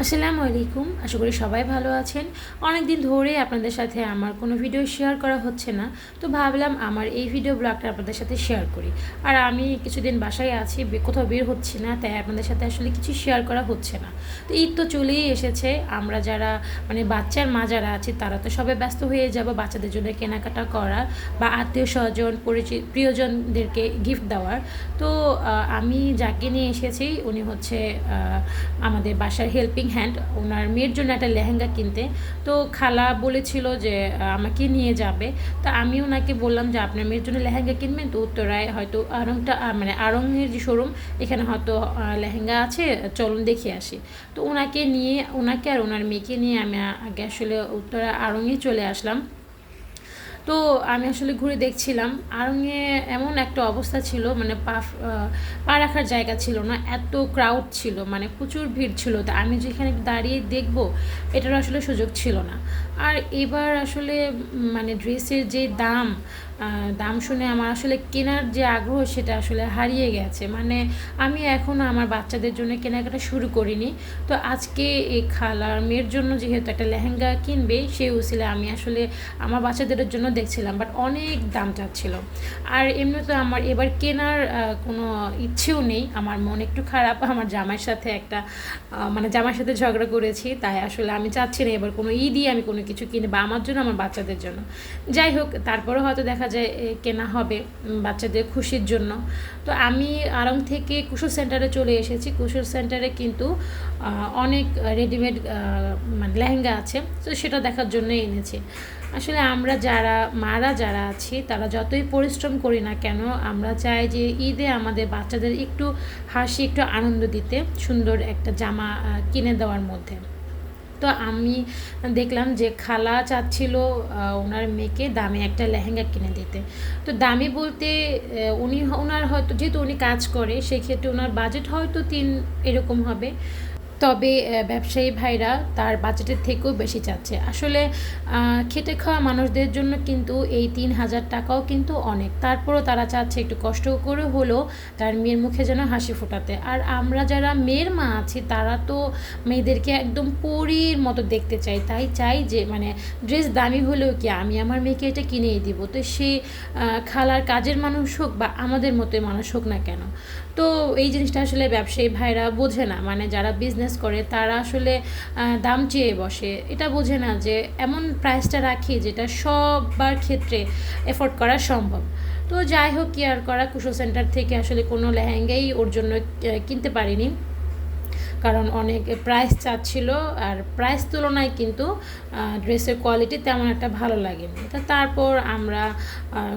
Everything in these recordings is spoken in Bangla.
আসসালামু আলাইকুম। আশা করি সবাই ভালো আছেন। অনেক দিন ধরে আপনাদের সাথে আমার কোনো ভিডিও শেয়ার করা হচ্ছে না, তো ভাবলাম আমার এই ভিডিও ব্লগটা আপনাদের সাথে শেয়ার করি। আর আমি কিছুদিন বাসায় আছি, কোথাও বের হচ্ছি না, তাই আপনাদের সাথে আসলে কিছু শেয়ার করা হচ্ছে না। তো ঈদ তো চলেই এসেছে। আমরা যারা বাচ্চার মা যারা আছি তারা তো সবাই ব্যস্ত হয়ে যাব বাচ্চাদের জন্য কেনাকাটা করা বা আত্মীয় স্বজন প্রিয়জনদেরকে গিফট দেওয়ার। তো আমি যাকে নিয়ে এসেছি উনি হচ্ছে আমাদের বাসার হেল্পিং হ্যান্ড। ওনার মেয়ের জন্য একটা লেহেঙ্গা কিনতে, তো খালা বলেছিল যে আমাকে নিয়ে যাবে। তা আমি ওনাকে বললাম যে আপনার মেয়ের জন্য লেহেঙ্গা কিনবেন, তো উত্তরায় হয়তো আড়ংয়ের যে শোরুম এখানে হয়তো লেহেঙ্গা আছে, চলুন দেখে আসি। তো ওনাকে আর ওনার মেয়েকে নিয়ে আমি আগে আসলে উত্তরা আড়ংয়ে চলে আসলাম। তো আমি আসলে ঘুরে দেখছিলাম আড়ংয়ে এমন একটা অবস্থা ছিল, পা রাখার জায়গা ছিল না, এত ক্রাউড ছিল, প্রচুর ভিড় ছিল। তা আমি যেখানে দাঁড়িয়ে দেখব এটার আসলে সুযোগ ছিল না। আর এবার আসলে ড্রেসের যে দাম শুনে আমার আসলে কেনার যে আগ্রহ সেটা আসলে হারিয়ে গেছে। আমি এখনও আমার বাচ্চাদের জন্য কেনাকাটা শুরু করিনি। তো আজকে এই খালার মেয়ের জন্য যেহেতু একটা লেহেঙ্গা কিনবে, সেই উসিলে আমি আসলে আমার বাচ্চাদের জন্য দেখছিলাম, বাট অনেক দাম চাচ্ছিল। আর এমনি তো আমার এবার কেনার কোনো ইচ্ছেও নেই, আমার মন একটু খারাপ। আমার জামাইয়ের সাথে ঝগড়া করেছি, তাই আসলে আমি চাচ্ছি না এবার কোনো ঈদই আমি কোনো কিছু কিনে, বা আমার জন্য আমার বাচ্চাদের জন্য। যাই হোক, তারপরে হয়তো দেখা যায় কেনা হবে বাচ্চাদের খুশির জন্য। তো আমি আড়ং থেকে কুশল সেন্টারে চলে এসেছি। কুশল সেন্টারে কিন্তু অনেক রেডিমেড লেহেঙ্গা আছে, তো সেটা দেখার জন্যই এনেছি। আসলে আমরা মারা যারা আছি তারা যতই পরিশ্রম করি না কেন, আমরা চাই যে ঈদে আমাদের বাচ্চাদের একটু হাসি, একটু আনন্দ দিতে, সুন্দর একটা জামা কিনে দেওয়ার মধ্যে। তো আমি দেখলাম যে খালা চাচ্ছিল ওনার মেয়েকে দামি একটা লেহেঙ্গা কিনে দিতে। তো দামি বলতে ওনার হয়তো, যেহেতু উনি কাজ করে, সেক্ষেত্রে ওনার বাজেট হয়তো 3 এরকম হবে। তবে ব্যবসায়ী ভাইরা তার বাজেটের থেকেও বেশি চাচ্ছে। আসলে খেটে খাওয়া মানুষদের জন্য কিন্তু এই 3,000 টাকাও কিন্তু অনেক। তারপরও তারা চাচ্ছে একটু কষ্ট করে হলেও তার মেয়ের মুখে যেন হাসি ফোটাতে। আর আমরা যারা মেয়ের মা আছি তারা তো মেয়েদেরকে একদম পরীর মতো দেখতে চাই, তাই চাই যে ড্রেস দামি হলেও কি আমি আমার মেয়েকে এটা কিনেই দিব। তো সে খালার কাজের মানুষ হোক বা আমাদের মতোই মানুষ হোক না কেন। তো এই জিনিসটা আসলে ব্যবসায়ী ভাইরা বোঝে না, যারা বিজনেস করে তারা আসলে দাম চেয়ে বসে, এটা বোঝে না যে এমন প্রাইসটা রাখি যেটা সবার ক্ষেত্রে এফোর্ড করা সম্ভব। তো যাই হোক, কি আর করা, কুশল সেন্টার থেকে আসলে কোনো লেহেঙ্গাই ওর জন্য কিনতে পারিনি, কারণ অনেক প্রাইস চাচ্ছিল। আর প্রাইস তুলনায় কিন্তু ড্রেসের কোয়ালিটি তেমন একটা ভালো লাগেনি। তারপর আমরা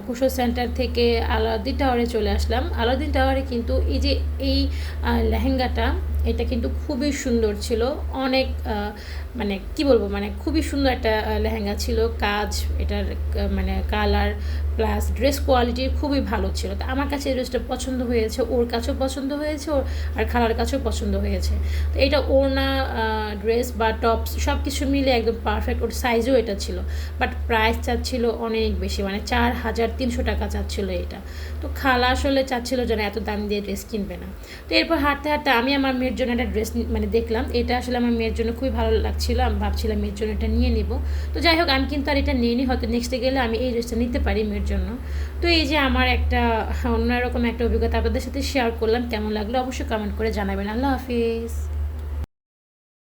কুশল সেন্টার থেকে আলাউদ্দিন টাওয়ারে চলে আসলাম। আলাউদ্দিন টাওয়ারে কিন্তু এই লেহেঙ্গাটা, এটা কিন্তু খুবই সুন্দর ছিল। অনেক কি বলবো, খুবই সুন্দর একটা লেহেঙ্গা ছিল। কাজ এটার কালার প্লাস ড্রেস কোয়ালিটি খুবই ভালো ছিল। তো আমার কাছে এই ড্রেসটা পছন্দ হয়েছে, ওর কাছেও পছন্দ হয়েছে, আর খালার কাছেও পছন্দ হয়েছে। তো এটা ওড়না, ড্রেস বা টপস সব কিছু মিলে একদম পারফেক্ট। ওর সাইজও এটা ছিল, বাট প্রাইস চাচ্ছিল অনেক বেশি, 4,300 টাকা চাচ্ছিল এটা। তো খালা আসলে চাচ্ছিল যেন এত দাম দিয়ে ড্রেস কিনবে না। তো এরপর হাঁটতে হাঁটতে আমি আমার মেয়ের জন্য একটা ড্রেস দেখলাম। এটা আসলে আমার মেয়ের জন্য খুবই ভালো লাগছিল, আমি ভাবছিলাম মেয়ের জন্য এটা নিয়ে নিব। তো যাই হোক, আমি কিন্তু আর এটা নিইনি, হয়তো নেক্সটে গেলে আমি এই ড্রেসটা নিতে পারি মেয়ের জন্য। তো এই যে আমার একটা অন্যরকম একটা অভিজ্ঞতা আপনাদের সাথে শেয়ার করলাম। কেমন লাগলো অবশ্যই কমেন্ট করে জানাবেন। আল্লাহ হাফিজ।